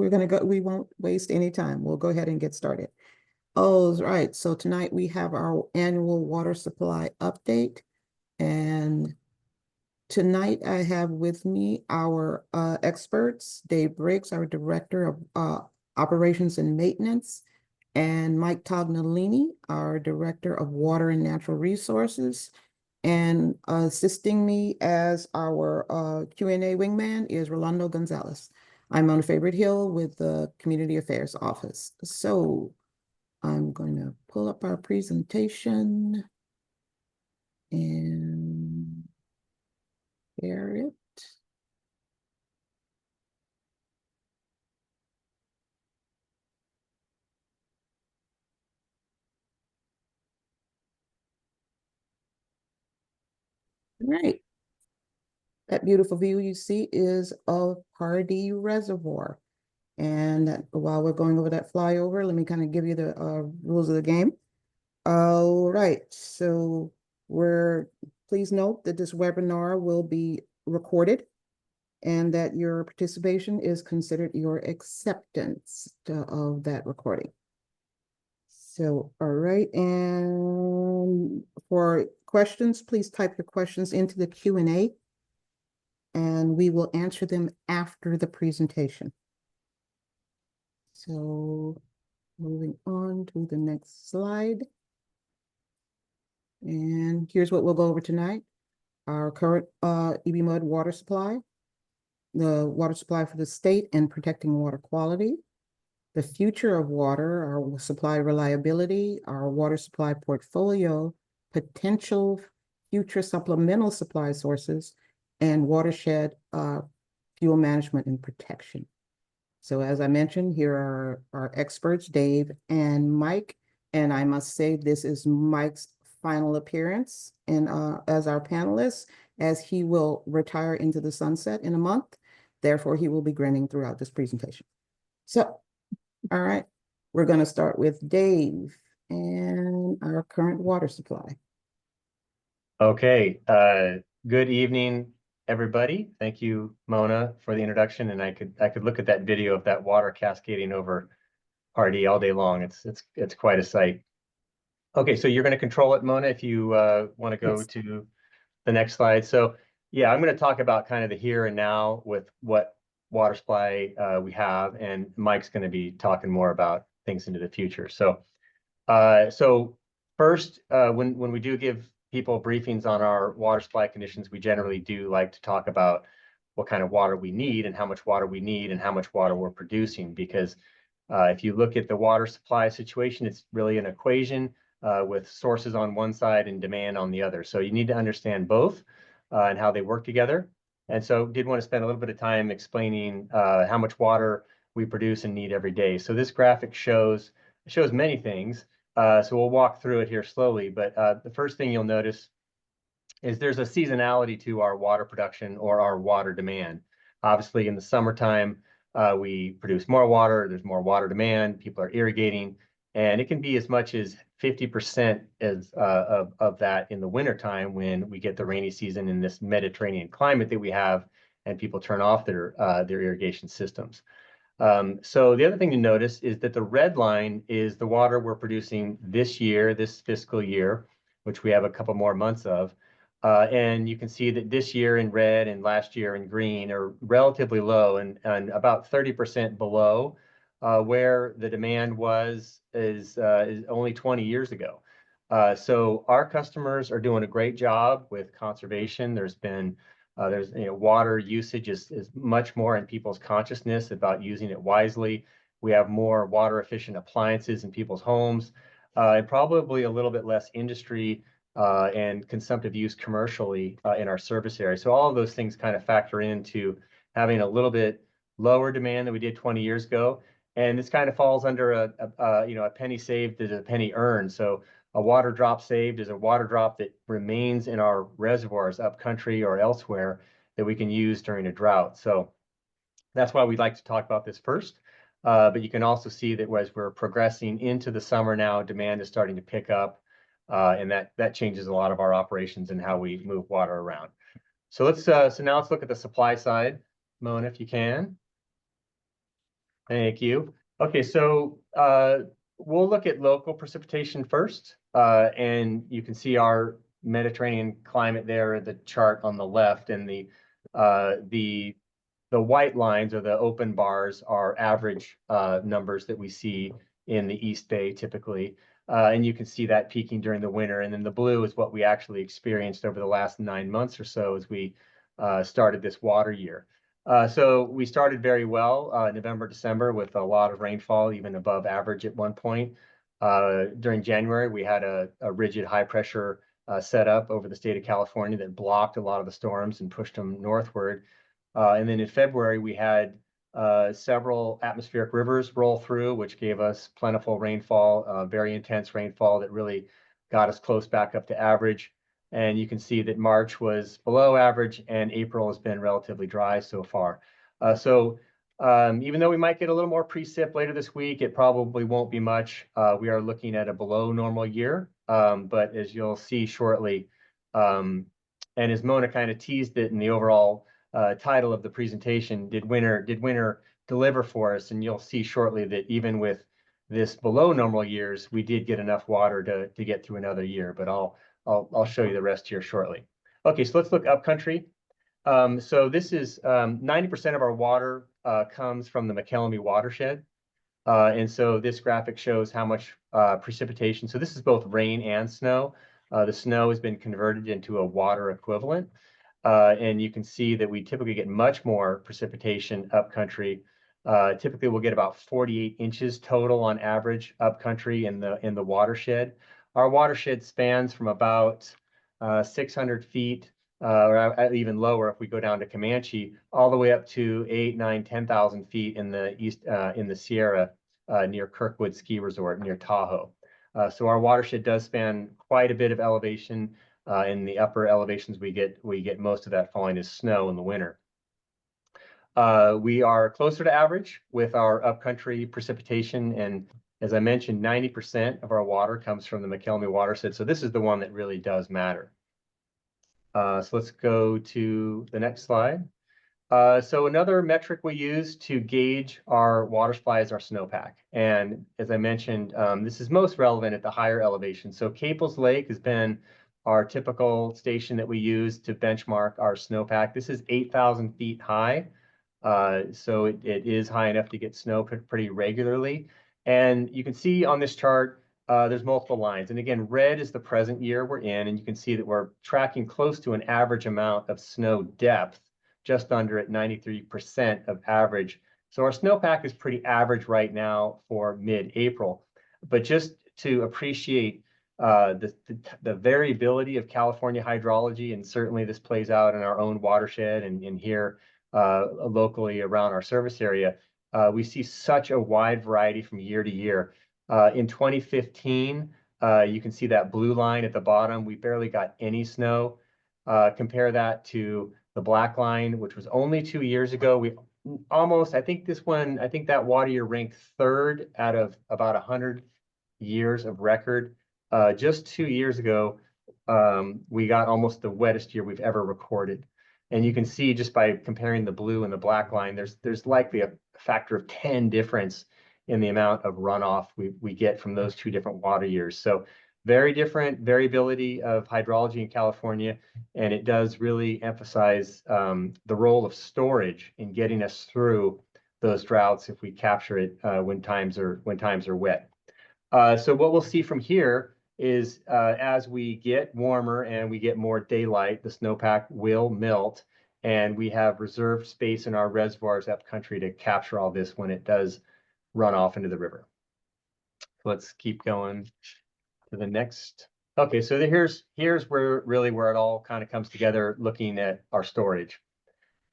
we're gonna go, we won't waste any time. We'll go ahead and get started. Oh, right. So tonight we have our annual water supply update. And tonight I have with me our experts, Dave Briggs, our Director of Operations and Maintenance, and Mike Tognolini, our Director of Water and Natural Resources. And assisting me as our Q&A wingman is Rolando Gonzalez. I'm on Favorite Hill with the Community Affairs Office. So I'm going to pull up our presentation and share it. All right. That beautiful view you see is of Pardee Reservoir. And while we're going over that flyover, let me kind of give you the rules of the game. All right, so please note that this webinar will be recorded and that your participation is considered your acceptance of that recording. So, all right, and for questions, please type your questions into the Q&A and we will answer them after the presentation. So moving on to the next slide. And here's what we'll go over tonight. Our current EBMUD water supply, the water supply for the state and protecting water quality, the future of water, our supply reliability, our water supply portfolio, potential future supplemental supply sources, and watershed fuel management and protection. So as I mentioned, here are our experts, Dave and Mike. And I must say, this is Mike's final appearance as our panelist, as he will retire into the sunset in a month. Therefore, he will be grinning throughout this presentation. So, all right, we're going to start with Dave and our current water supply. Okay, good evening, everybody. Thank you, Mona, for the introduction. And I could look at that video of that water cascading over Pardee all day long. It's quite a sight. Okay, so you're going to control it, Mona, if you want to go Yes. to the next slide. So yeah, I'm going to talk about kind of the here and now with what water supply we have, and Mike's going to be talking more about things into the future. So first, when we do give people briefings on our water supply conditions, we generally do like to talk about what kind of water we need and how much water we need and how much water we're producing. Because if you look at the water supply situation, it's really an equation with sources on one side and demand on the other. So you need to understand both and how they work together. And so did want to spend a little bit of time explaining how much water we produce and need every day. So this graphic shows many things. So we'll walk through it here slowly. But the first thing you'll notice is there's a seasonality to our water production or our water demand. Obviously, in the summertime, we produce more water. There's more water demand. People are irrigating. And it can be as much as 50% of that in the wintertime when we get the rainy season in this Mediterranean climate that we have and people turn off their irrigation systems. So the other thing to notice is that the red line is the water we're producing this year, this fiscal year, which we have a couple more months of. And you can see that this year in red and last year in green are relatively low and about 30% below where the demand is only 20 years ago. So our customers are doing a great job with conservation. There's water usage is much more in people's consciousness about using it wisely. We have more water efficient appliances in people's homes and probably a little bit less industry and consumptive use commercially in our service area. So all of those things kind of factor into having a little bit lower demand than we did 20 years ago. And this kind of falls under a penny saved is a penny earned. So a water drop saved is a water drop that remains in our reservoirs upcountry or elsewhere that we can use during a drought. So that's why we'd like to talk about this first. But you can also see that as we're progressing into the summer now, demand is starting to pick up. And that changes a lot of our operations and how we move water around. So now let's look at the supply side, Mona, if you can. Thank you. Okay, so we'll look at local precipitation first, and you can see our Mediterranean climate there in the chart on the left, and the white lines or the open bars are average numbers that we see in the East Bay typically. And you can see that peaking during the winter. And then the blue is what we actually experienced over the last 9 months or so as we started this water year. So we started very well November, December with a lot of rainfall, even above average at one point. During January, we had a rigid high pressure set up over the state of California that blocked a lot of the storms and pushed them northward. And then in February, we had several atmospheric rivers roll through, which gave us plentiful rainfall, very intense rainfall that really got us close back up to average. And you can see that March was below average and April has been relatively dry so far. Even though we might get a little more precip later this week, it probably won't be much. We are looking at a below normal year, but as you'll see shortly, and as Mona kind of teased it in the overall title of the presentation, did winter deliver for us? And you'll see shortly that even with this below normal years, we did get enough water to get through another year, but I'll show you the rest here shortly. Okay, so let's look upcountry. So this is 90% of our water comes from the McKelvey watershed. And so this graphic shows how much precipitation. So this is both rain and snow. The snow has been converted into a water equivalent. And you can see that we typically get much more precipitation upcountry. Typically, we'll get about 48 inches total on average upcountry in the watershed. Our watershed spans from about 600 feet or even lower if we go down to Comanche, all the way up to 8, 9, 10,000 feet in the east in the Sierra near Kirkwood Ski Resort near Tahoe. So our watershed does span quite a bit of elevation. In the upper elevations, we get most of that falling as snow in the winter. We are closer to average with our upcountry precipitation, and as I mentioned, 90% of our water comes from the McKelvey watershed. So this is the one that really does matter. So let's go to the next slide. So another metric we use to gauge our water supply is our snowpack. And as I mentioned, this is most relevant at the higher elevation. So Caples Lake has been our typical station that we use to benchmark our snowpack. This is 8,000 feet high. So it is high enough to get snow pretty regularly. And you can see on this chart, there's multiple lines. And again, red is the present year we're in, and you can see that we're tracking close to an average amount of snow depth, just under at 93% of average. So our snowpack is pretty average right now for mid-April. But just to appreciate the variability of California hydrology, and certainly this plays out in our own watershed and here locally around our service area, we see such a wide variety from year to year. In 2015, you can see that blue line at the bottom. We barely got any snow. Compare that to the black line, which was only 2 years ago. We almost, I think that water year ranked third out of about 100 years of record. Just 2 years ago, we got almost the wettest year we've ever recorded. And you can see just by comparing the blue and the black line, there's likely a factor of 10 difference in the amount of runoff we get from those two different water years. So very different variability of hydrology in California, and it does really emphasize the role of storage in getting us through those droughts if we capture it when times are wet. So what we'll see from here is as we get warmer and we get more daylight, the snowpack will melt, and we have reserved space in our reservoirs upcountry to capture all this when it does run off into the river. Let's keep going to the next. Okay, so here's where it all kind of comes together, looking at our storage.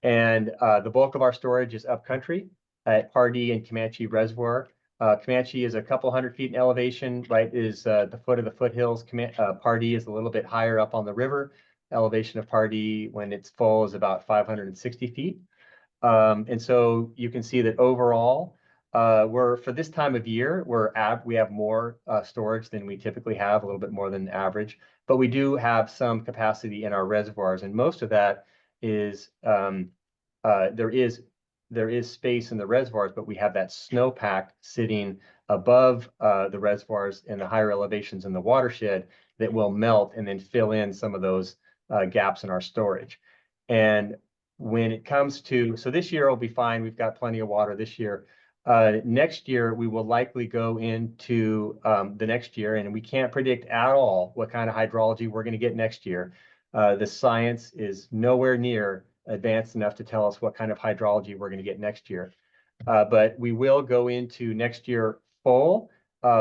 And the bulk of our storage is upcountry at Pardee and Comanche Reservoir. Comanche is a couple hundred feet in elevation, right, is the foot of the foothills. Pardee is a little bit higher up on the river. Elevation of Pardee when it's full is about 560 feet. And so you can see that overall, for this time of year, we have more storage than we typically have, a little bit more than average, but we do have some capacity in our reservoirs, and most of that is there is there is space in the reservoirs, but we have that snowpack sitting above the reservoirs in the higher elevations in the watershed that will melt and then fill in some of those gaps in our storage. And when it comes to, so this year will be fine. We've got plenty of water this year. Next year, we will likely go into the next year, and we can't predict at all what kind of hydrology we're going to get next year. The science is nowhere near advanced enough to tell us what kind of hydrology we're going to get next year. But we will go into next year full,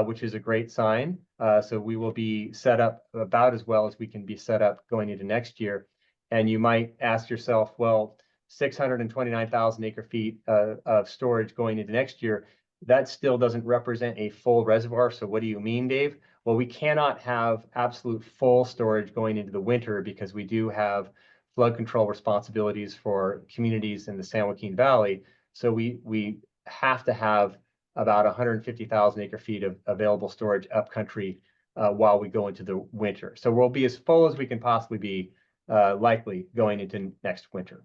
which is a great sign. So we will be set up about as well as we can be set up going into next year. And you might ask yourself, well, 629,000 acre feet of storage going into next year, that still doesn't represent a full reservoir. So what do you mean, Dave? Well, we cannot have absolute full storage going into the winter because we do have flood control responsibilities for communities in the San Joaquin Valley. So we have to have about 150,000 acre feet of available storage upcountry while we go into the winter. So we'll be as full as we can possibly be likely going into next winter.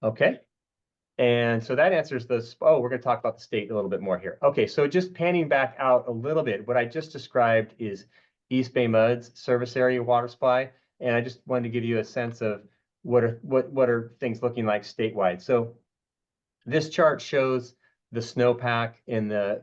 Okay. And so that answers this. Oh, we're going to talk about the state a little bit more here. Okay, so just panning back out a little bit, what I just described is East Bay MUD's service area water supply. And I just wanted to give you a sense of what are things looking like statewide. So this chart shows the snowpack in the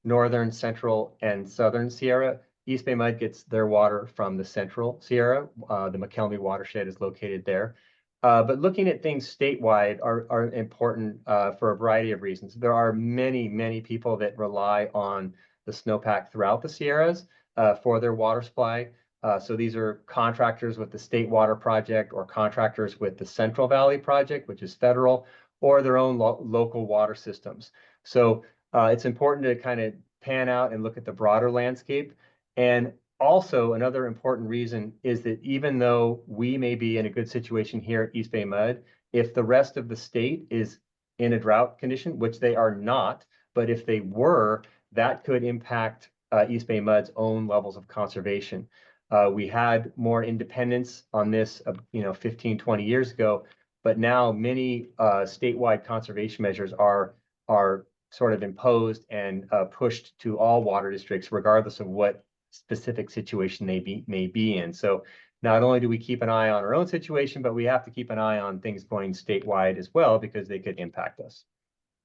northern, central, and southern Sierra. East Bay MUD gets their water from the central Sierra. The McKelvey watershed is located there. But looking at things statewide are important for a variety of reasons. There are many, many people that rely on the snowpack throughout the Sierras for their water supply. So these are contractors with the State Water Project or contractors with the Central Valley Project, which is federal, or their own local water systems. So it's important to kind of pan out and look at the broader landscape. And also, another important reason is that even though we may be in a good situation here at East Bay MUD, if the rest of the state is in a drought condition, which they are not, but if they were, that could impact East Bay MUD's own levels of conservation. We had more independence on this, 15, 20 years ago, but now many statewide conservation measures are sort of imposed and pushed to all water districts, regardless of what specific situation they may be in. So not only do we keep an eye on our own situation, but we have to keep an eye on things going statewide as well, because they could impact us.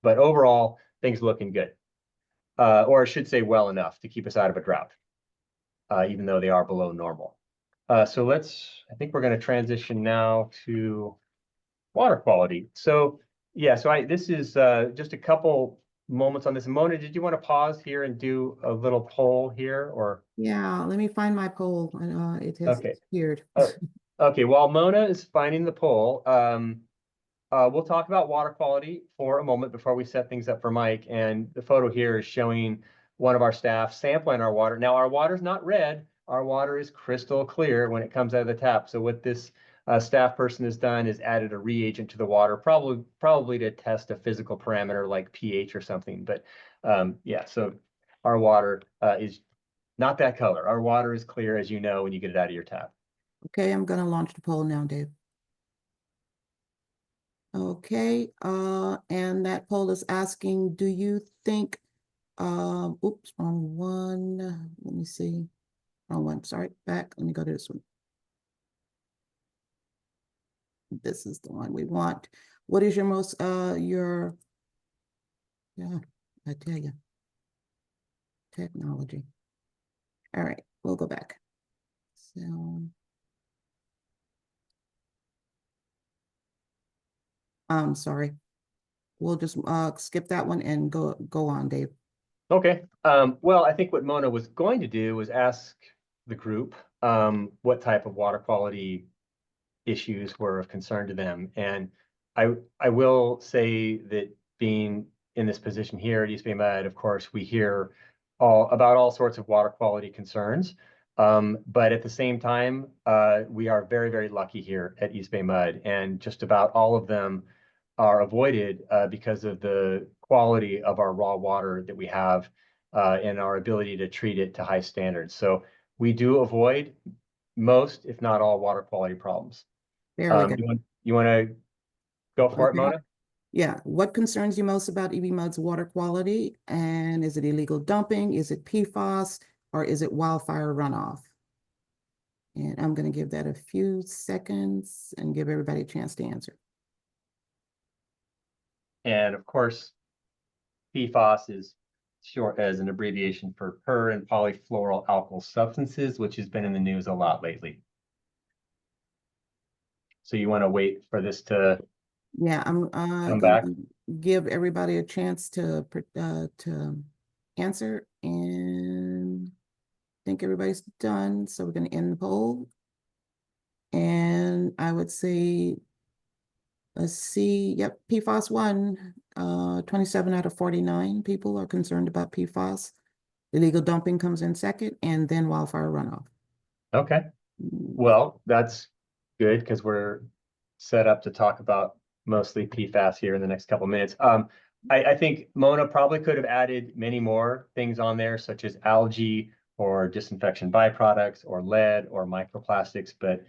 But overall, things looking good. Or I should say well enough to keep us out of a drought, even though they are below normal. So I think we're going to transition now to water quality. So yeah, so this is just a couple moments on this. Mona, did you want to pause here and do a little poll here, or? Yeah, let me find my poll. It has Okay. disappeared. Okay, while Mona is finding the poll, we'll talk about water quality for a moment before we set things up for Mike. And the photo here is showing one of our staff sampling our water. Now, our water's not red. Our water is crystal clear when it comes out of the tap. So what this staff person has done is added a reagent to the water, probably to test a physical parameter like pH or something. But yeah, so our water is not that color. Our water is clear, as you know, when you get it out of your tap. Okay, I'm going to launch the poll now, Dave. Okay, and that poll is asking, do you think, oops, wrong one, let me see, wrong one, sorry, back, let me go to this one. This is the one we want. What is your most, yeah, I tell you, technology. All right, we'll go back. So, I'm sorry. We'll just skip that one and go on, Dave. Okay. Well, I think what Mona was going to do was ask the group what type of water quality issues were of concern to them. And I will say that being in this position here at East Bay MUD, of course, we hear about all sorts of water quality concerns. But at the same time, we are very, very lucky here at East Bay MUD, and just about all of them are avoided because of the quality of our raw water that we have and our ability to treat it to high standards. So we do avoid most, if not all, water quality problems. There we go. You want to go for it, Okay. Mona? Yeah, what concerns you most about EBMUD's water quality? And is it illegal dumping? Is it PFAS? Or is it wildfire runoff? And I'm going to give that a few seconds and give everybody a chance to answer. And of course, PFAS is short as an abbreviation for per and polyfluoral alkyl substances, which has been in the news a lot lately. So you want to wait for this to Yeah, I'm come going back? to give everybody a chance to answer, and I think everybody's done. So we're going to end the poll. And I would say, let's see, yep, PFAS won. 27 out of 49 people are concerned about PFAS. Illegal dumping comes in second, and then wildfire runoff. Okay. Well, that's good because we're set up to talk about mostly PFAS here in the next couple of minutes. I think Mona probably could have added many more things on there, such as algae or disinfection byproducts or lead or microplastics. But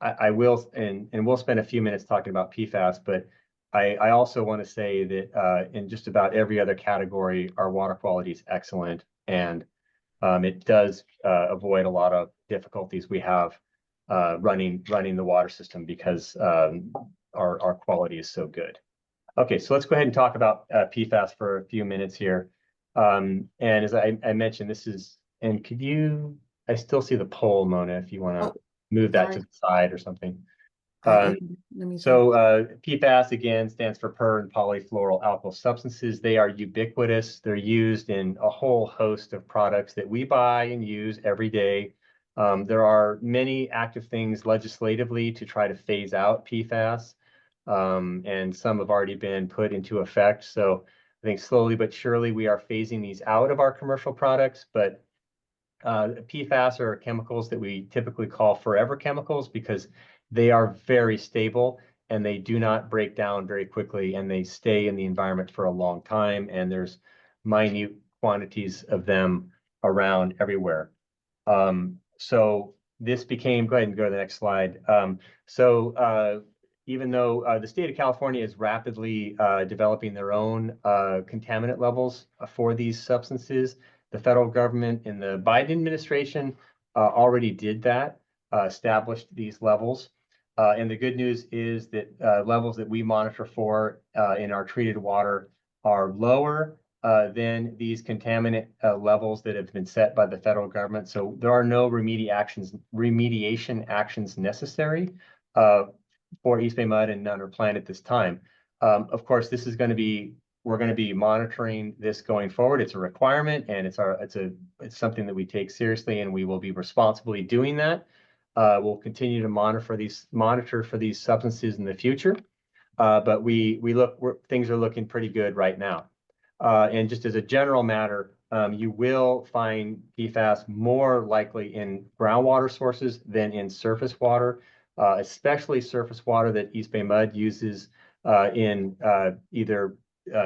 I will, and we'll spend a few minutes talking about PFAS. But I also want to say that in just about every other category, our water quality is excellent, and it does avoid a lot of difficulties we have running the water system because our quality is so good. Okay, so let's go ahead and talk about PFAS for a few minutes here. And as I mentioned, this is, and could you, I still see the poll, Mona, if you want to Oh, move that to sorry. the side or something. Let me see. So PFAS again stands for per and polyfluoral alkyl substances. They are ubiquitous. They're used in a whole host of products that we buy and use every day. There are many active things legislatively to try to phase out PFAS, and some have already been put into effect. So I think slowly but surely we are phasing these out of our commercial products, but PFAS are chemicals that we typically call forever chemicals because they are very stable and they do not break down very quickly and they stay in the environment for a long time, and there's minute quantities of them around everywhere. So this became, go ahead and go to the next slide. Even though the state of California is rapidly developing their own contaminant levels for these substances, the federal government in the Biden administration already did that, established these levels. And the good news is that levels that we monitor for in our treated water are lower than these contaminant levels that have been set by the federal government. So there are no remediation actions necessary for East Bay Mud, and none are planned at this time. Of course, this is going to be, we're going to be monitoring this going forward. It's a requirement, and it's something that we take seriously, and we will be responsibly doing that. We'll continue to monitor for these substances in the future, but things are looking pretty good right now. And just as a general matter, you will find PFAS more likely in groundwater sources than in surface water, especially surface water that East Bay Mud uses in either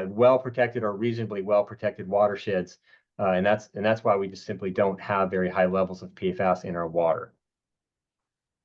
well-protected or reasonably well-protected watersheds. And that's why we just simply don't have very high levels of PFAS in our water.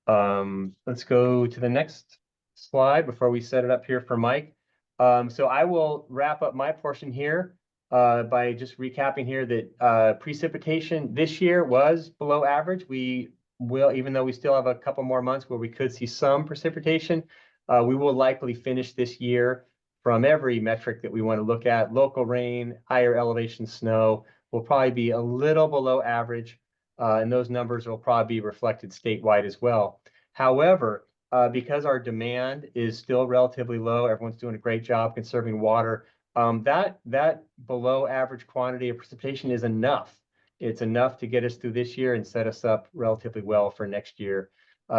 Let's go to the next slide before we set it up here for Mike. So I will wrap up my portion here by just recapping here that precipitation this year was below average. We will, even though we still have a couple more months where we could see some precipitation, we will likely finish this year from every metric that we want to look at. Local rain, higher elevation snow will probably be a little below average, and those numbers will probably be reflected statewide as well. However, because our demand is still relatively low, everyone's doing a great job conserving water. That below average quantity of precipitation is enough. It's enough to get us through this year and set us up relatively well for next year.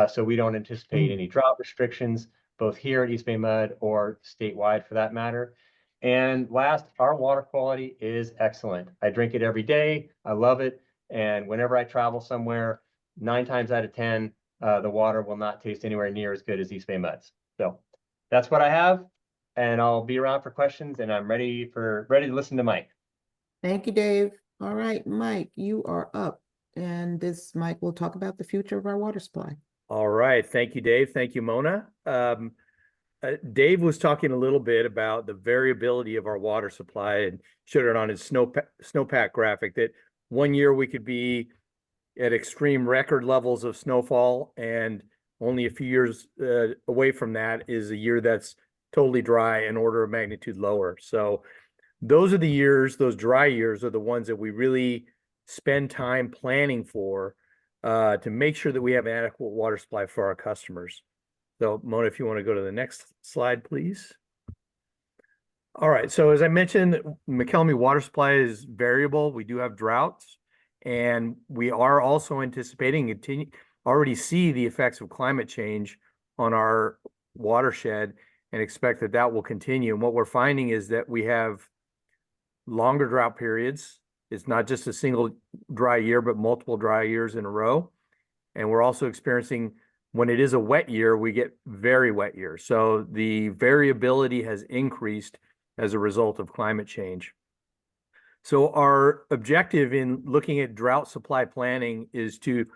So we don't anticipate any drought restrictions, both here at East Bay Mud or statewide for that matter. And last, our water quality is excellent. I drink it every day. I love it. And whenever I travel somewhere, 9 times out of 10, the water will not taste anywhere near as good as East Bay Mud's. So that's what I have, and I'll be around for questions, and I'm ready to listen to Mike. Thank you, Dave. All right, Mike, you are up. And this Mike will talk about the future of our water supply. All right. Thank you, Dave. Thank you, Mona. Dave was talking a little bit about the variability of our water supply and showed it on his snowpack graphic that one year we could be at extreme record levels of snowfall, and only a few years away from that is a year that's totally dry, an order of magnitude lower. So those are the years, those dry years are the ones that we really spend time planning for to make sure that we have adequate water supply for our customers. So Mona, if you want to go to the next slide, please. All right, so as I mentioned, McKelvey water supply is variable. We do have droughts, and we are also anticipating already see the effects of climate change on our watershed and expect that that will continue. And what we're finding is that we have longer drought periods. It's not just a single dry year, but multiple dry years in a row. And we're also experiencing, when it is a wet year, we get very wet years. So the variability has increased as a result of climate change. So our objective in looking at drought supply planning is to,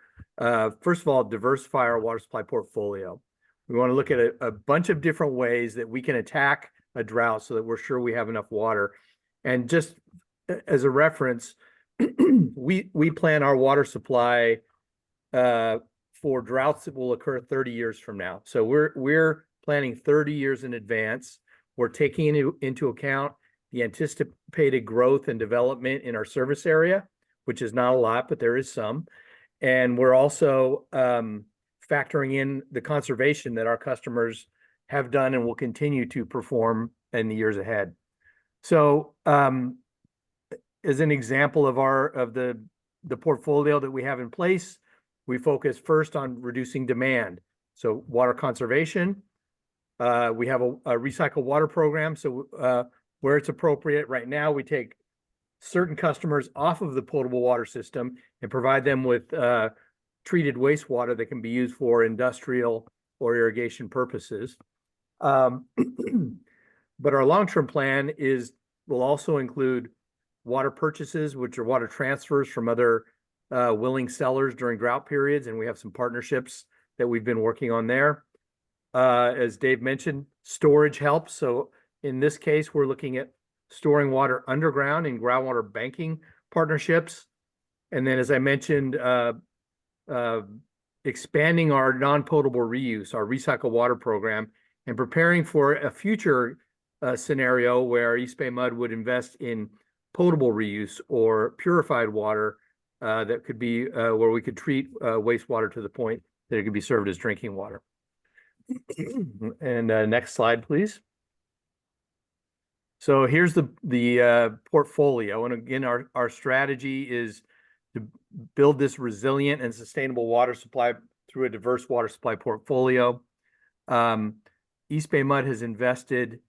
first of all, diversify our water supply portfolio. We want to look at a bunch of different ways that we can attack a drought so that we're sure we have enough water. And just as a reference, we plan our water supply for droughts that will occur 30 years from now. So we're planning 30 years in advance. We're taking into account the anticipated growth and development in our service area, which is not a lot, but there is some. And we're also factoring in the conservation that our customers have done and will continue to perform in the years ahead. So as an example of the portfolio that we have in place, we focus first on reducing demand. So water conservation, we have a recycled water program. So where it's appropriate right now, we take certain customers off of the potable water system and provide them with treated wastewater that can be used for industrial or irrigation purposes. But our long-term plan will also include water purchases, which are water transfers from other willing sellers during drought periods, and we have some partnerships that we've been working on there. As Dave mentioned, storage helps. So in this case, we're looking at storing water underground in groundwater banking partnerships. And then, as I mentioned, expanding our non-potable reuse, our recycled water program, and preparing for a future scenario where EBMUD would invest in potable reuse or purified water that could be where we could treat wastewater to the point that it could be served as drinking water. And next slide, please. So here's the portfolio. And again, our strategy is to build this resilient and sustainable water supply through a diverse water supply portfolio. EBMUD has invested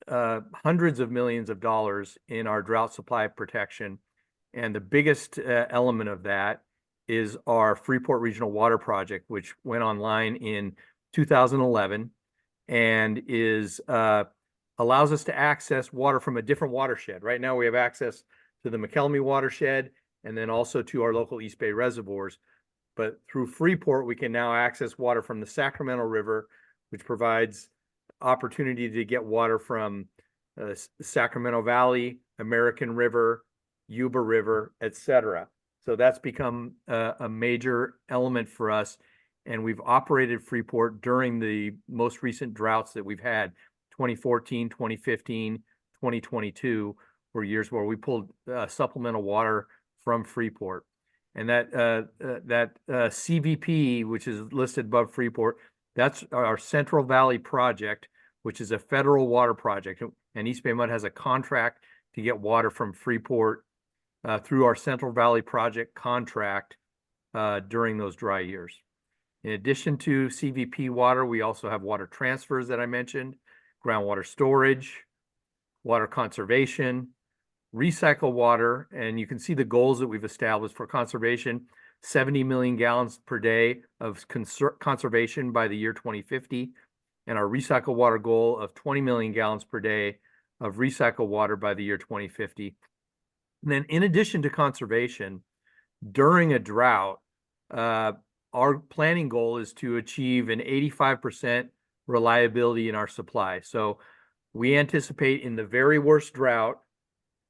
hundreds of millions of dollars in our drought supply protection. And the biggest element of that is our Freeport Regional Water Project, which went online in 2011 and allows us to access water from a different watershed. Right now, we have access to the McKelvey watershed and then also to our local East Bay reservoirs. But through Freeport, we can now access water from the Sacramento River, which provides opportunity to get water from Sacramento Valley, American River, Yuba River, etc. So that's become a major element for us. And we've operated Freeport during the most recent droughts that we've had. 2014, 2015, 2022 were years where we pulled supplemental water from Freeport. And that CVP, which is listed above Freeport, that's our Central Valley Project, which is a federal water project. And EBMUD has a contract to get water from Freeport through our Central Valley Project contract during those dry years. In addition to CVP water, we also have water transfers that I mentioned, groundwater storage, water conservation, recycle water, and you can see the goals that we've established for conservation: 70 million gallons per day of conservation by the year 2050, and our recycle water goal of 20 million gallons per day of recycled water by the year 2050. And then in addition to conservation, during a drought, our planning goal is to achieve an 85% reliability in our supply. So we anticipate in the very worst drought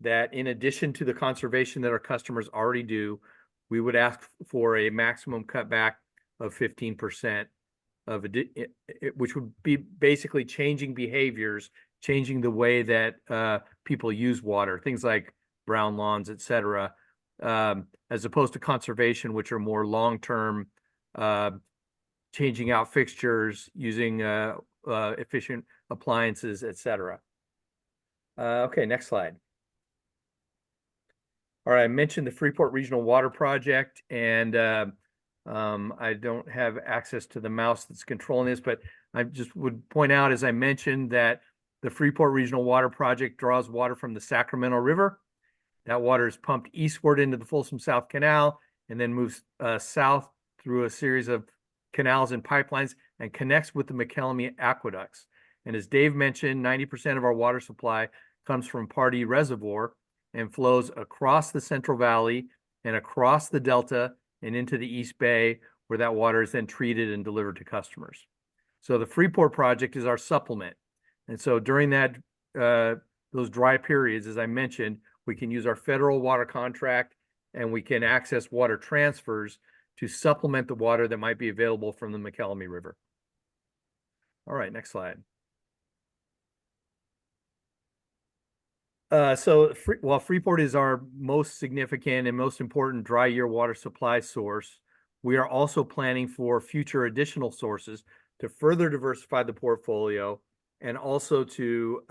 that in addition to the conservation that our customers already do, we would ask for a maximum cutback of 15% of which would be basically changing behaviors, changing the way that people use water, things like brown lawns, et cetera, as opposed to conservation, which are more long-term, changing out fixtures, using efficient appliances, et cetera. Okay, next slide. All right, I mentioned the Freeport Regional Water Project, and I don't have access to the mouse that's controlling this, but I just would point out, as I mentioned, that the Freeport Regional Water Project draws water from the Sacramento River. That water is pumped eastward into the Folsom South Canal and then moves south through a series of canals and pipelines and connects with the McKelmy aqueducts. And as Dave mentioned, 90% of our water supply comes from Pardee Reservoir and flows across the Central Valley and across the Delta and into the East Bay, where that water is then treated and delivered to customers. So the Freeport project is our supplement. And so during that those dry periods, as I mentioned, we can use our federal water contract and we can access water transfers to supplement the water that might be available from the McKelmy River. All right, next slide. While Freeport is our most significant and most important dry year water supply source, we are also planning for future additional sources to further diversify the portfolio and also to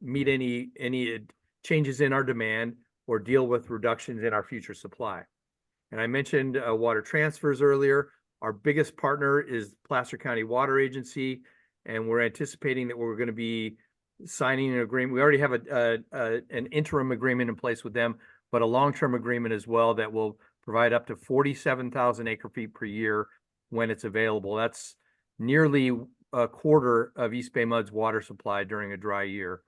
meet any changes in our demand or deal with reductions in our future supply. And I mentioned water transfers earlier. Our biggest partner is Placer County Water Agency, and we're anticipating that we're going to be signing an agreement. We already have an interim agreement in place with them, but a long-term agreement as well that will provide up to 47,000 acre-feet per year when it's available. That's nearly a quarter of East Bay MUD's water supply during a dry year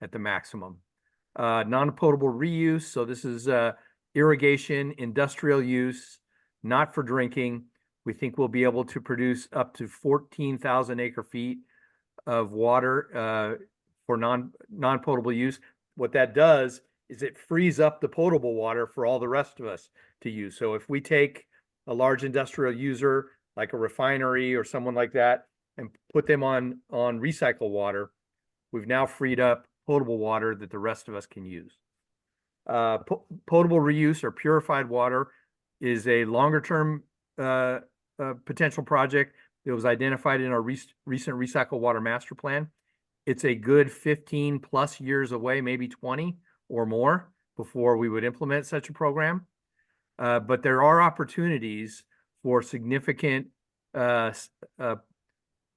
at the maximum. Non-potable reuse, so this is irrigation, industrial use, not for drinking. We think we'll be able to produce up to 14,000 acre-feet of water for non-potable use. What that does is it frees up the potable water for all the rest of us to use. So if we take a large industrial user like a refinery or someone like that and put them on recycled water, we've now freed up potable water that the rest of us can use. Potable reuse or purified water is a longer-term potential project that was identified in our recent Recycle Water Master Plan. It's a good 15 plus years away, maybe 20 or more before we would implement such a program. But there are opportunities for significant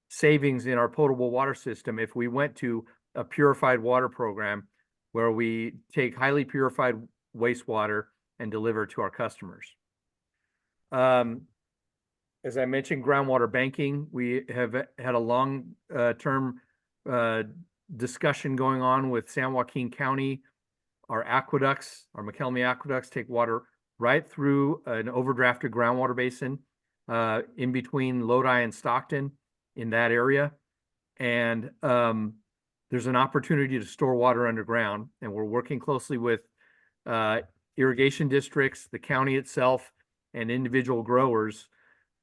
savings in our potable water system if we went to a purified water program where we take highly purified wastewater and deliver it to our customers. As I mentioned, groundwater banking, we have had a long-term discussion going on with San Joaquin County. Our aqueducts, our McKelmy aqueducts, take water right through an overdrafted groundwater basin in between Lodi and Stockton in that area. And there's an opportunity to store water underground, and we're working closely with irrigation districts, the county itself, and individual growers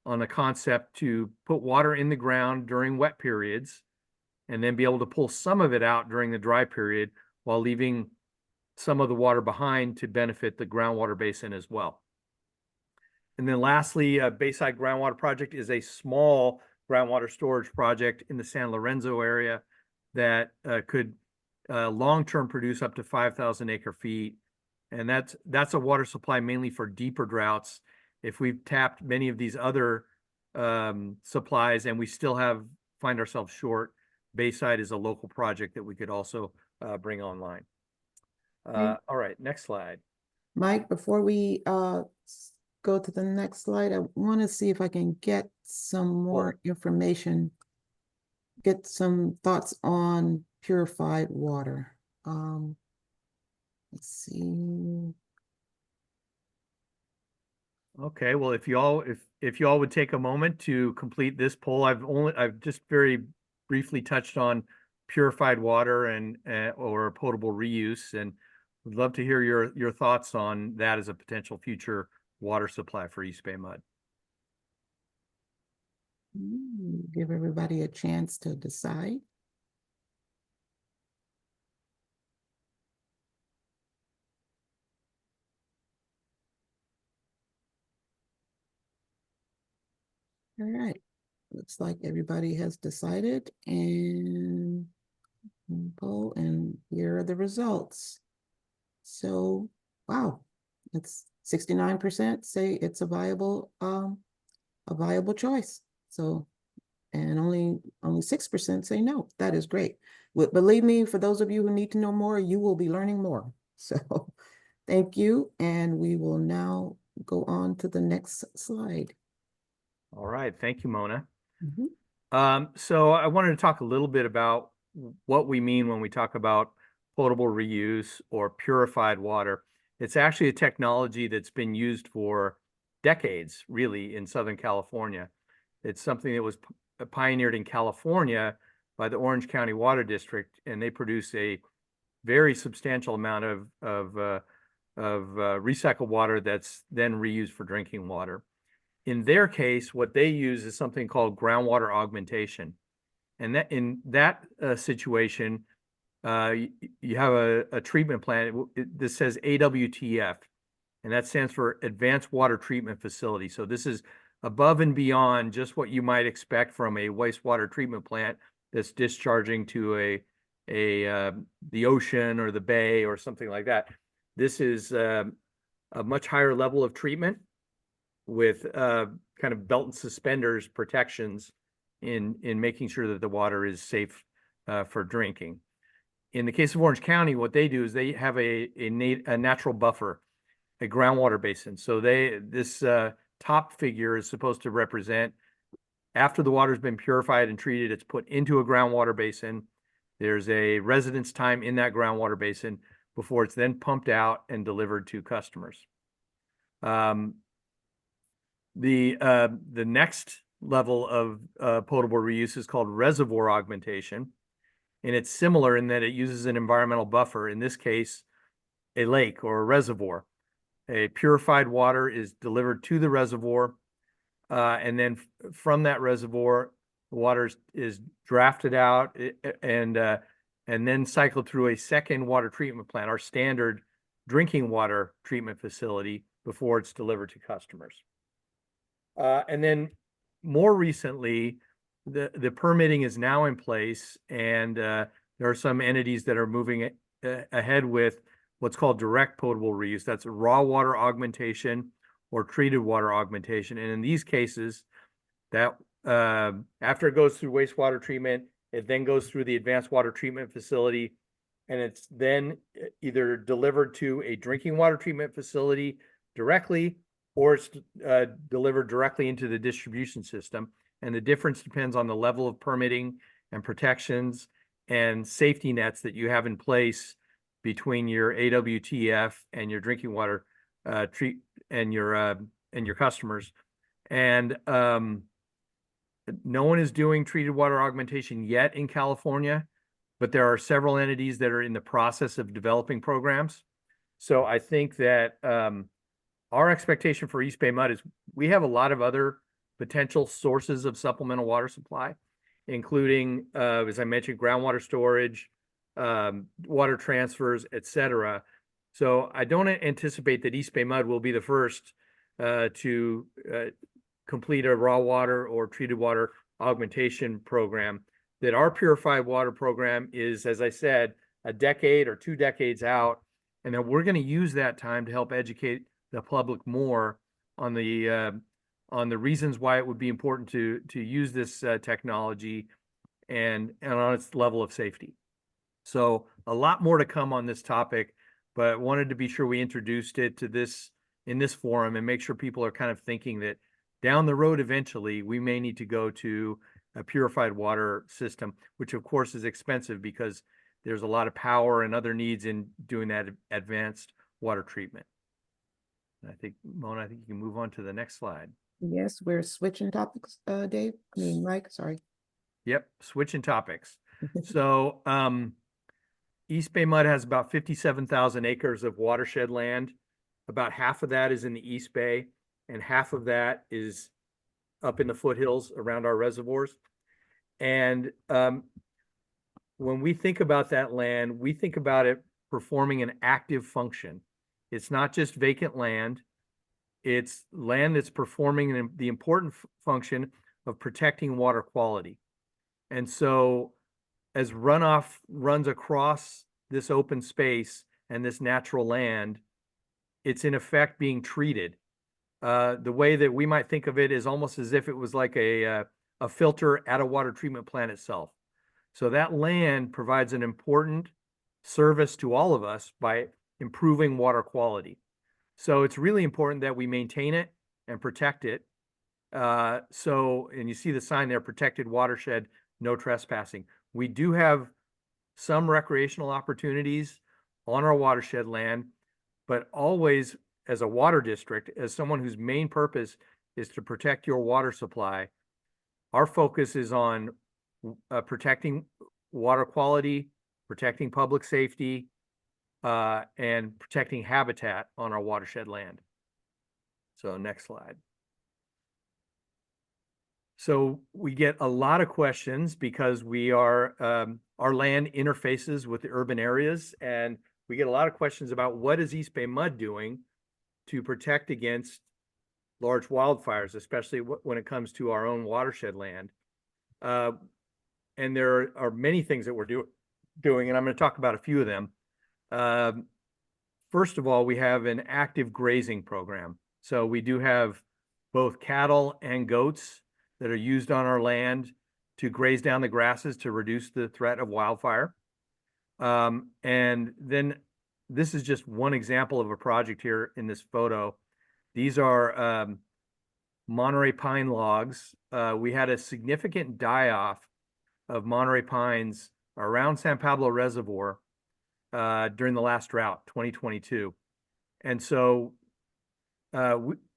on a concept to put water in the ground during wet periods and then be able to pull some of it out during the dry period while leaving some of the water behind to benefit the groundwater basin as well. And then lastly, Bayside Groundwater Project is a small groundwater storage project in the San Lorenzo area that could long-term produce up to 5,000 acre-feet. And that's a water supply mainly for deeper droughts. If we've tapped many of these other supplies and we still find ourselves short, Bayside is a local project that we could also bring online. All right, next slide. Mike, before we go to the next slide, I want to see if I can get some more information, get some thoughts on purified water. Let's see. Okay, well, if you all would take a moment to complete this poll, I've just very briefly touched on purified water and or potable reuse, and would love to hear your thoughts on that as a potential future water supply for East Bay Mud. Give everybody a chance to decide. All right, looks like everybody has decided, and poll, and here are the results. So, wow, it's 69% say it's a viable choice. So, and only 6% say no. That is great. Believe me, for those of you who need to know more, you will be learning more. So, thank you, and we will now go on to the next slide. All right, thank you, Mona. Mhm. So I wanted to talk a little bit about what we mean when we talk about potable reuse or purified water. It's actually a technology that's been used for decades, really, in Southern California. It's something that was pioneered in California by the Orange County Water District, and they produce a very substantial amount of recycled water that's then reused for drinking water. In their case, what they use is something called groundwater augmentation. And that in that situation, you have a treatment plant. This says AWTF, and that stands for Advanced Water Treatment Facility. So this is above and beyond just what you might expect from a wastewater treatment plant that's discharging to the ocean or the bay or something like that. This is a much higher level of treatment with kind of belt and suspenders protections in making sure that the water is safe for drinking. In the case of Orange County, what they do is they have a natural buffer, a groundwater basin. So this top figure is supposed to represent after the water's been purified and treated, it's put into a groundwater basin. There's a residence time in that groundwater basin before it's then pumped out and delivered to customers. The next level of potable reuse is called reservoir augmentation, and it's similar in that it uses an environmental buffer, in this case, a lake or a reservoir. A purified water is delivered to the reservoir, and then from that reservoir, the water is drafted out and then cycled through a second water treatment plant, our standard drinking water treatment facility, before it's delivered to customers. And then more recently, the permitting is now in place, and there are some entities that are moving ahead with what's called direct potable reuse. That's raw water augmentation or treated water augmentation. And in these cases, that after it goes through wastewater treatment, it then goes through the advanced water treatment facility, and it's then either delivered to a drinking water treatment facility directly, or it's delivered directly into the distribution system. And the difference depends on the level of permitting and protections and safety nets that you have in place between your AWTF and your drinking water treat and your customers. And no one is doing treated water augmentation yet in California, but there are several entities that are in the process of developing programs. So I think that our expectation for East Bay Mud is we have a lot of other potential sources of supplemental water supply, including, as I mentioned, groundwater storage, water transfers, etc. So I don't anticipate that East Bay Mud will be the first to complete a raw water or treated water augmentation program. That our purified water program is, as I said, a decade or 2 decades out, and then we're going to use that time to help educate the public more on the reasons why it would be important to use this technology and on its level of safety. So a lot more to come on this topic, but wanted to be sure we introduced it to this in this forum and make sure people are kind of thinking that down the road eventually we may need to go to a purified water system, which of course is expensive because there's a lot of power and other needs in doing that advanced water treatment. I think, Mona, I think you can move on to the next slide. Yes, we're switching topics, Dave, Mike, sorry. Yep, switching topics. So, East Bay Mud has about 57,000 acres of watershed land. About half of that is in the East Bay, and half of that is up in the foothills around our reservoirs. And when we think about that land, we think about it performing an active function. It's not just vacant land. It's land that's performing the important function of protecting water quality. And so as runoff runs across this open space and this natural land, it's in effect being treated. The way that we might think of it is almost as if it was like a filter at a water treatment plant itself. So that land provides an important service to all of us by improving water quality. So it's really important that we maintain it and protect it. And you see the sign there, protected watershed, no trespassing. We do have some recreational opportunities on our watershed land, but always as a water district, as someone whose main purpose is to protect your water supply, our focus is on protecting water quality, protecting public safety, and protecting habitat on our watershed land. So next slide. So we get a lot of questions because we are, our land interfaces with the urban areas, and we get a lot of questions about what is East Bay Mud doing to protect against large wildfires, especially when it comes to our own watershed land. And there are many things that we're doing, and I'm going to talk about a few of them. First of all, we have an active grazing program. So we do have both cattle and goats that are used on our land to graze down the grasses to reduce the threat of wildfire. And then this is just one example of a project here in this photo. These are Monterey pine logs. We had a significant die-off of Monterey pines around San Pablo Reservoir during the last drought, 2022. And so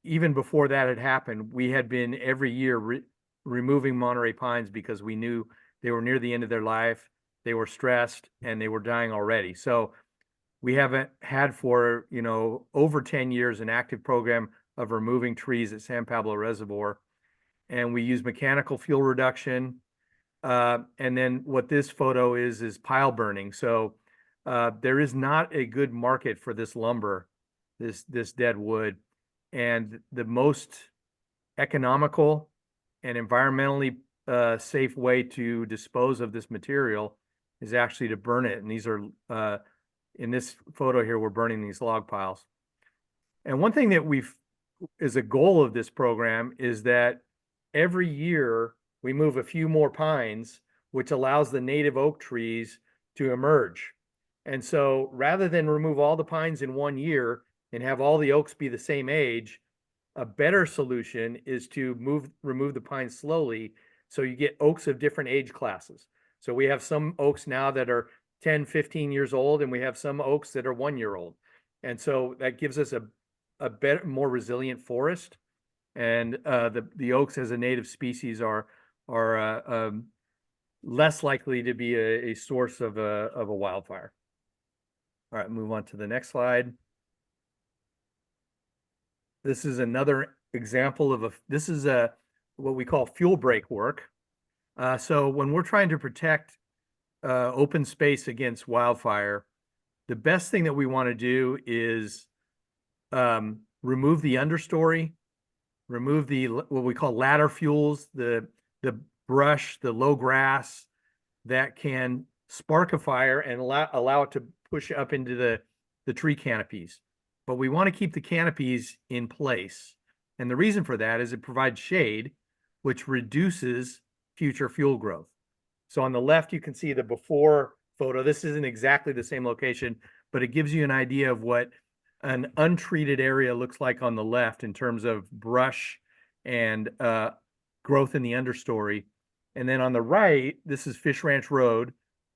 even before that had happened, we had been every year removing Monterey pines because we knew they were near the end of their life, they were stressed, and they were dying already. So we haven't had for, over 10 years an active program of removing trees at San Pablo Reservoir. And we use mechanical fuel reduction. And then what this photo is pile burning. So there is not a good market for this lumber, this dead wood. And the most economical and environmentally safe way to dispose of this material is actually to burn it. And these are, in this photo here, we're burning these log piles. And one thing that is a goal of this program is that every year we move a few more pines, which allows the native oak trees to emerge. And so rather than remove all the pines in one year and have all the oaks be the same age, a better solution is to remove the pines slowly so you get oaks of different age classes. So we have some oaks now that are 10, 15 years old, and we have some oaks that are 1 year old. And so that gives us a better, more resilient forest. And the oaks as a native species are less likely to be a source of a wildfire. All right, move on to the next slide. This is another example of what we call fuel break work. So when we're trying to protect open space against wildfire, the best thing that we want to do is remove the understory, remove what we call ladder fuels, the brush, the low grass that can spark a fire and allow it to push up into the tree canopies. But we want to keep the canopies in place. And the reason for that is it provides shade, which reduces future fuel growth. So on the left, you can see the before photo. This isn't exactly the same location, but it gives you an idea of what an untreated area looks like on the left in terms of brush and growth in the understory. And then on the right, this is Fish Ranch Road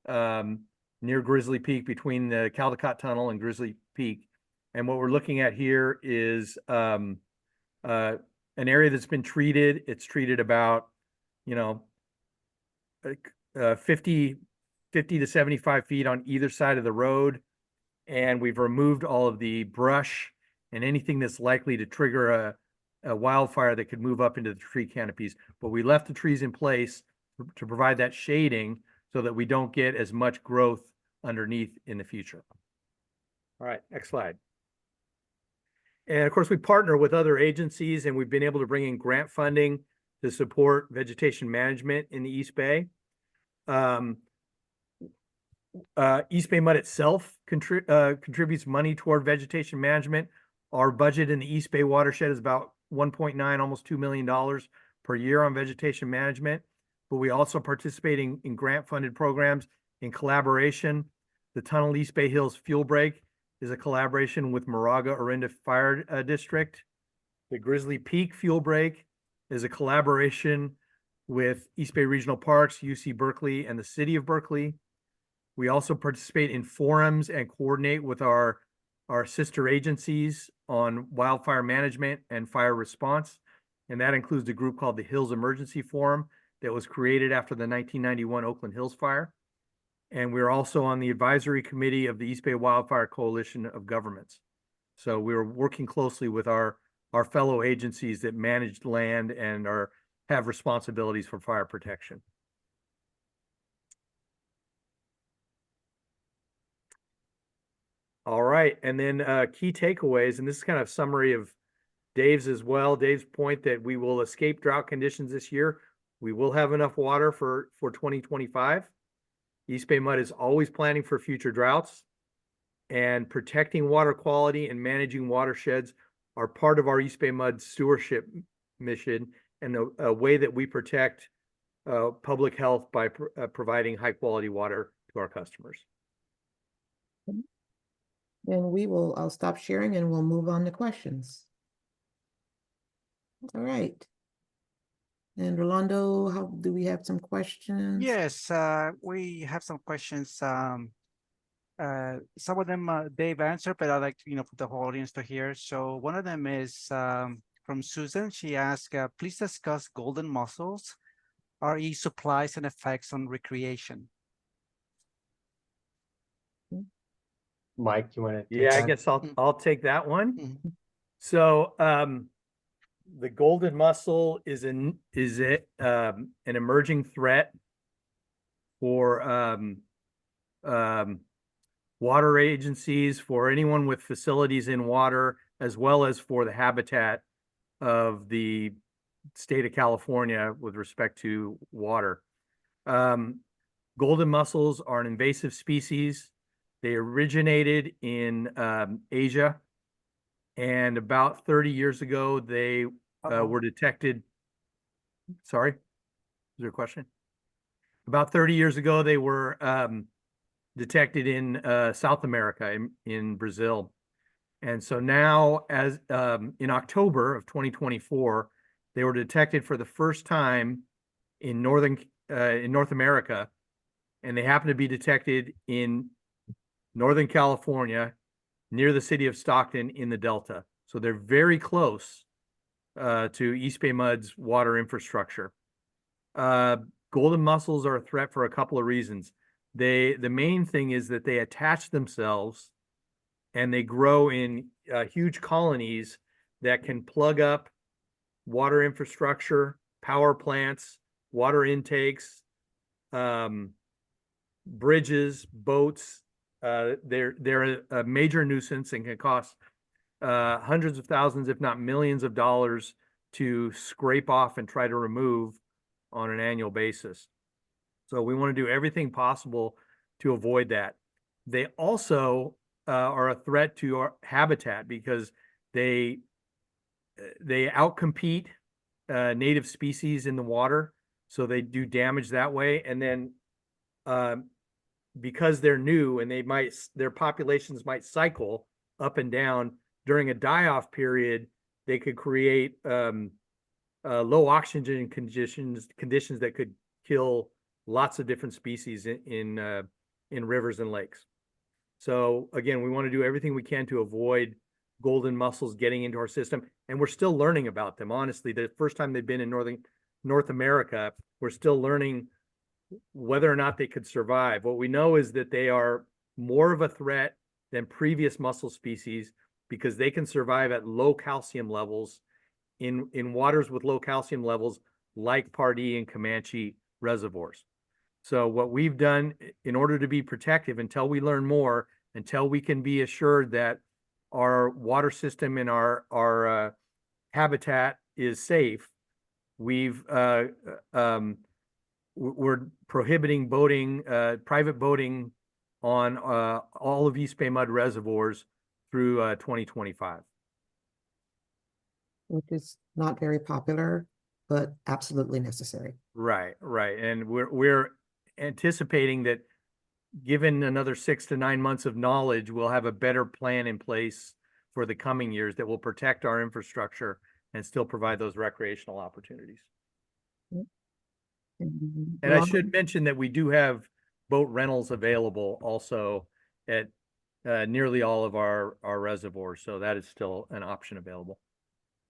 near Grizzly Peak, between the Caldecott Tunnel and Grizzly Peak. And what we're looking at here is an area that's been treated. It's treated about, you know, 50 to 75 feet on either side of the road. And we've removed all of the brush and anything that's likely to trigger a wildfire that could move up into the tree canopies. But we left the trees in place to provide that shading so that we don't get as much growth underneath in the future. All right, next slide. And of course, we partner with other agencies, and we've been able to bring in grant funding to support vegetation management in the East Bay. East Bay MUD itself contributes money toward vegetation management. Our budget in the East Bay watershed is about 1.9, almost $2 million per year on vegetation management. But we also participate in grant-funded programs in collaboration. The Tunnel East Bay Hills Fuel Break is a collaboration with Moraga Orinda Fire District. The Grizzly Peak Fuel Break is a collaboration with East Bay Regional Parks, UC Berkeley, and the City of Berkeley. We also participate in forums and coordinate with our sister agencies on wildfire management and fire response. And that includes a group called the Hills Emergency Forum that was created after the 1991 Oakland Hills fire. And we're also on the advisory committee of the East Bay Wildfire Coalition of Governments. So we're working closely with our fellow agencies that manage land and have responsibilities for fire protection. All right, and then key takeaways, and this is kind of summary of Dave's as well. Dave's point that we will escape drought conditions this year. We will have enough water for 2025. East Bay MUD is always planning for future droughts, and protecting water quality and managing watersheds are part of our East Bay MUD stewardship mission and a way that we protect public health by providing high quality water to our customers. Then I'll stop sharing and we'll move on to questions. All right. And Rolando, do we have some questions? Yes, we have some questions. Some of them Dave answered, but I'd like to, for the whole audience to hear. So one of them is from Susan. She asked, please discuss golden mussels, RE supplies and effects on recreation. Mike, you want to? Yeah, I guess I'll take that one. Mm-hmm. So the golden mussel is an emerging threat for water agencies, for anyone with facilities in water, as well as for the habitat of the state of California with respect to water. Golden mussels are an invasive species. They originated in Asia, and about 30 years ago, they were detected. Sorry, is there a question? About 30 years ago, they were detected in South America, in Brazil. And so now, as in October of 2024, they were detected for the first time in North America, and they happen to be detected in Northern California, near the city of Stockton in the Delta. So they're very close to East Bay MUD's water infrastructure. Golden mussels are a threat for a couple of reasons. The main thing is that they attach themselves and they grow in huge colonies that can plug up water infrastructure, power plants, water intakes, bridges, boats. They're a major nuisance and can cost hundreds of thousands, if not millions of dollars to scrape off and try to remove on an annual basis. So we want to do everything possible to avoid that. They also are a threat to our habitat because they outcompete native species in the water. So they do damage that way. And then because they're new and their populations might cycle up and down during a die-off period, they could create low oxygen conditions that could kill lots of different species in rivers and lakes. So again, we want to do everything we can to avoid golden mussels getting into our system. And we're still learning about them. Honestly, the first time they've been in North America, we're still learning whether or not they could survive. What we know is that they are more of a threat than previous mussel species because they can survive at low calcium levels in waters with low calcium levels like Pardee and Comanche reservoirs. So what we've done in order to be protective until we learn more, until we can be assured that our water system and our habitat is safe, we're prohibiting boating, private boating on all of East Bay Mud reservoirs through 2025. Which is not very popular, but absolutely necessary. Right, right. And we're anticipating that given another 6 to 9 months of knowledge, we'll have a better plan in place for the coming years that will protect our infrastructure and still provide those recreational opportunities. And I should mention that we do have boat rentals available also at nearly all of our reservoirs. So that is still an option available.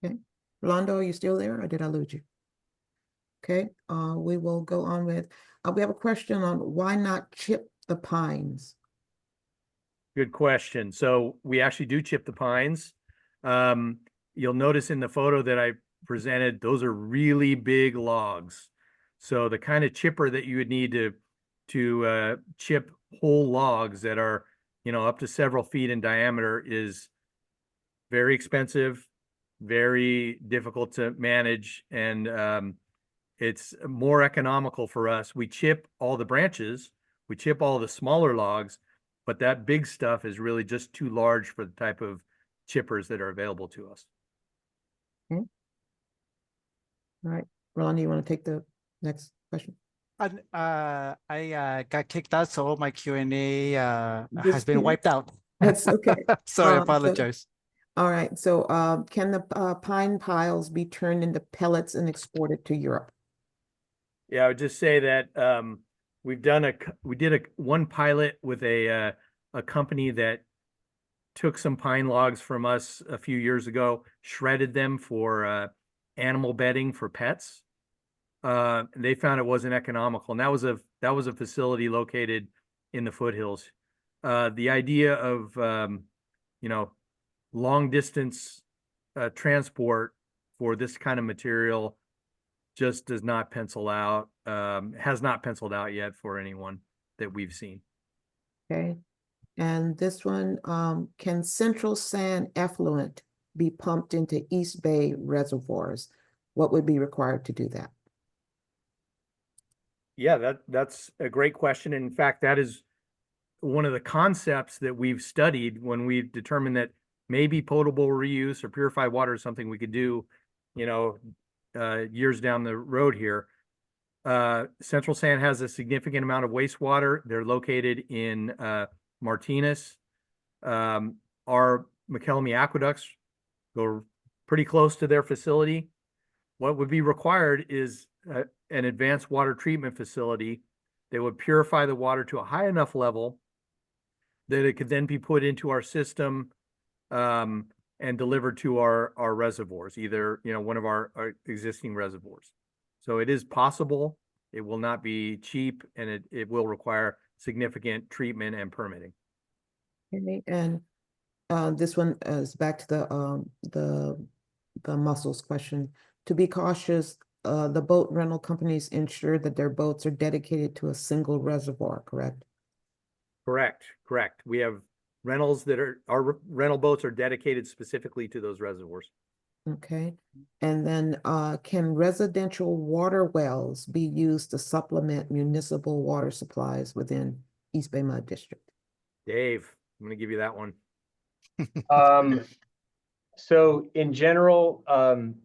Okay. Rolando, are you still there or did I lose you? Okay, we will go on with, we have a question on why not chip the pines? Good question. So we actually do chip the pines. You'll notice in the photo that I presented, those are really big logs. So the kind of chipper that you would need to chip whole logs that are, up to several feet in diameter is very expensive, very difficult to manage, and it's more economical for us. We chip all the branches, we chip all the smaller logs, but that big stuff is really just too large for the type of chippers that are available to us. Okay. All right, Rolando, you want to take the next question? I got kicked out, so all my Q&A has been Disappeared? wiped out. That's okay. Sorry, I So- apologize. All right, so can the pine piles be turned into pellets and exported to Europe? Yeah, I would just say that we did one pilot with a company that took some pine logs from us a few years ago, shredded them for animal bedding for pets. They found it wasn't economical, and that was a facility located in the foothills. The idea of long distance transport for this kind of material just does not pencil out, has not penciled out yet for anyone that we've seen. Okay, and this one, can central sand effluent be pumped into East Bay reservoirs? What would be required to do that? Yeah, that's a great question. In fact, that is one of the concepts that we've studied when we've determined that maybe potable reuse or purified water is something we could do, years down the road here. Central Sand has a significant amount of wastewater. They're located in Martinez. Our McKelvey aqueducts go pretty close to their facility. What would be required is an advanced water treatment facility that would purify the water to a high enough level that it could then be put into our system and delivered to our reservoirs, either one of our existing reservoirs. So it is possible. It will not be cheap, and it will require significant treatment and permitting. Okay, and this one is back to the mussels question. To be cautious, the boat rental companies ensure that their boats are dedicated to a single reservoir, correct? Correct. We have rentals our rental boats are dedicated specifically to those reservoirs. Okay, and then can residential water wells be used to supplement municipal water supplies within East Bay Mud District? Dave, I'm going to give you that one. So in general,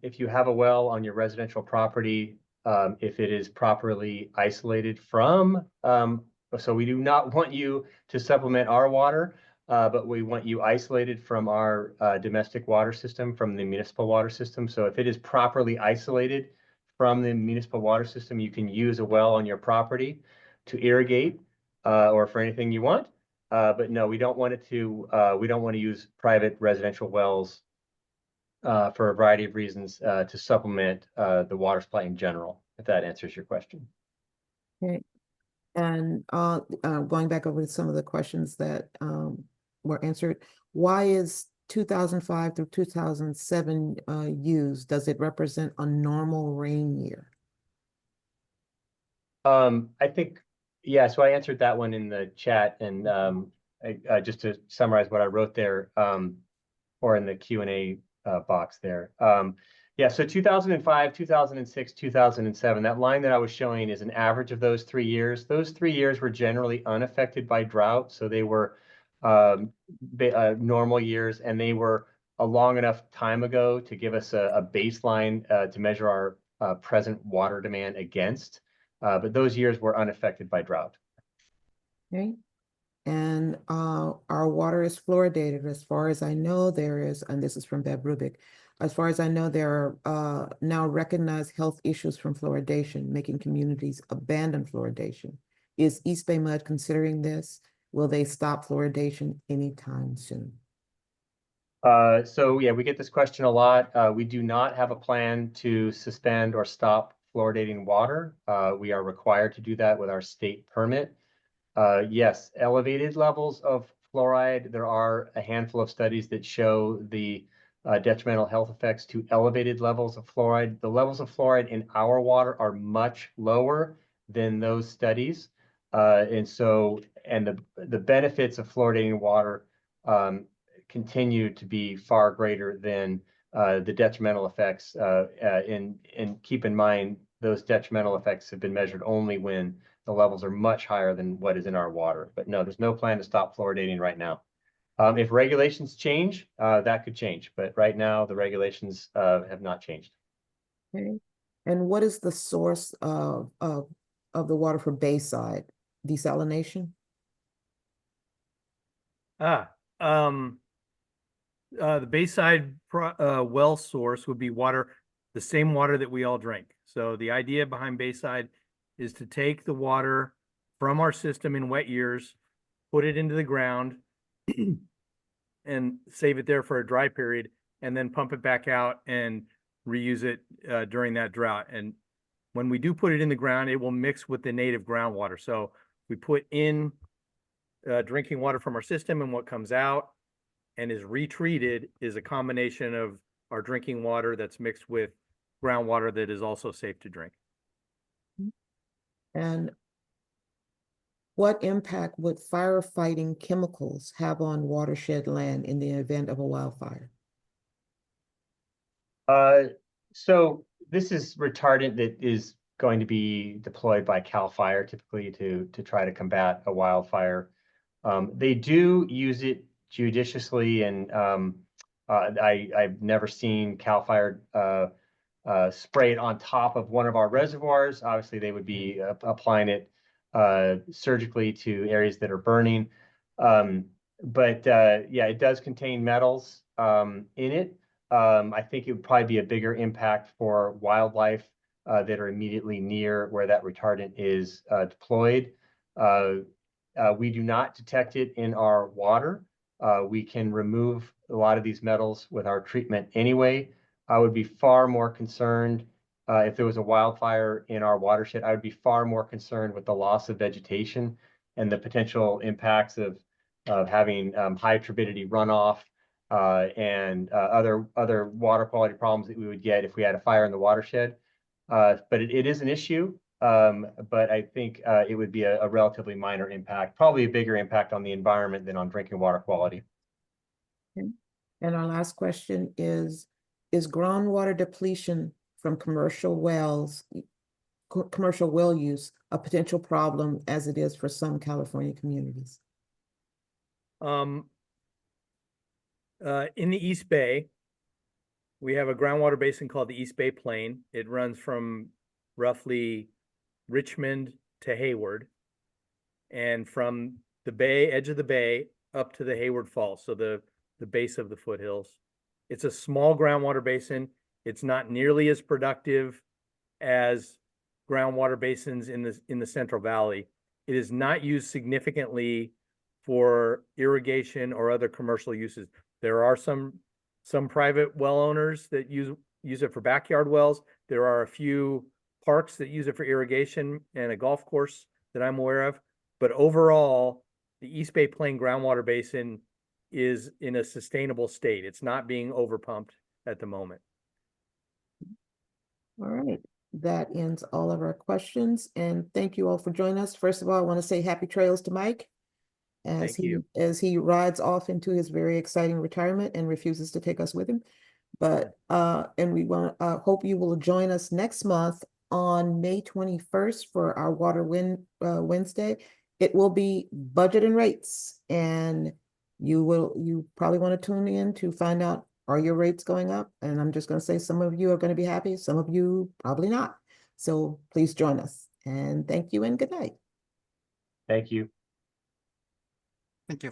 if you have a well on your residential property, if it is properly isolated from, so we do not want you to supplement our water, but we want you isolated from our domestic water system, from the municipal water system. So if it is properly isolated from the municipal water system, you can use a well on your property to irrigate or for anything you want. But no, we don't want it to, we don't want to use private residential wells for a variety of reasons to supplement the water supply in general, if that answers your question. Okay. And going back over some of the questions that were answered, why is 2005 through 2007 used? Does it represent a normal rain year? I think, yeah, so I answered that one in the chat, and just to summarize what I wrote there, or in the Q&A box there. Yeah, so 2005, 2006, 2007, that line that I was showing is an average of those 3 years. Those 3 years were generally unaffected by drought, so they were normal years, and they were a long enough time ago to give us a baseline to measure our present water demand against. But those years were unaffected by drought. Okay. And our water is fluoridated. As far as I know, there is, and this is from Bev Rubik, as far as I know, there are now recognized health issues from fluoridation, making communities abandon fluoridation. Is East Bay Mud considering this? Will they stop fluoridation anytime soon? So yeah, we get this question a lot. We do not have a plan to suspend or stop fluoridating water. We are required to do that with our state permit. Yes, elevated levels of fluoride. There are a handful of studies that show the detrimental health effects to elevated levels of fluoride. The levels of fluoride in our water are much lower than those studies. And the benefits of fluoridating water continue to be far greater than the detrimental effects. And keep in mind, those detrimental effects have been measured only when the levels are much higher than what is in our water. But no, there's no plan to stop fluoridating right now. If regulations change, that could change. But right now, the regulations have not changed. Okay. And what is the source of the water for Bayside? Desalination? The Bayside well source would be water, the same water that we all drink. So the idea behind Bayside is to take the water from our system in wet years, put it into the ground, and save it there for a dry period, and then pump it back out and reuse it during that drought. And when we do put it in the ground, it will mix with the native groundwater. So we put in drinking water from our system, and what comes out and is retreated is a combination of our drinking water that's mixed with groundwater that is also safe to drink. And what impact would firefighting chemicals have on watershed land in the event of a wildfire? So this is retardant that is going to be deployed by CAL FIRE typically to try to combat a wildfire. They do use it judiciously, and I've never seen CAL FIRE spray it on top of one of our reservoirs. Obviously, they would be applying it surgically to areas that are burning. But yeah, it does contain metals in it. I think it would probably be a bigger impact for wildlife that are immediately near where that retardant is deployed. We do not detect it in our water. We can remove a lot of these metals with our treatment anyway. I would be far more concerned if there was a wildfire in our watershed. I would be far more concerned with the loss of vegetation and the potential impacts of having high turbidity runoff and other water quality problems that we would get if we had a fire in the watershed. But it is an issue. But I think it would be a relatively minor impact, probably a bigger impact on the environment than on drinking water quality. Okay. And our last question is groundwater depletion from commercial well use a potential problem as it is for some California communities? In the East Bay, we have a groundwater basin called the East Bay Plain. It runs from roughly Richmond to Hayward, and from the bay, edge of the bay, up to the Hayward Falls, so the base of the foothills. It's a small groundwater basin. It's not nearly as productive as groundwater basins in the Central Valley. It is not used significantly for irrigation or other commercial uses. There are some private well owners that use it for backyard wells. There are a few parks that use it for irrigation and a golf course that I'm aware of. But overall, the East Bay Plain groundwater basin is in a sustainable state. It's not being overpumped at the moment. All right, that ends all of our questions, and thank you all for joining us. First of all, I want to say happy trails to Mike as Thank you. as he rides off into his very exciting retirement and refuses to take us with him. But and we want hope you will join us next month on May 21st for our Water Wednesday. It will be budget and rates, and you probably want to tune in to find out, are your rates going up? And I'm just going to say some of you are going to be happy, some of you probably not. So please join us, and thank you and good night. Thank you. Thank you.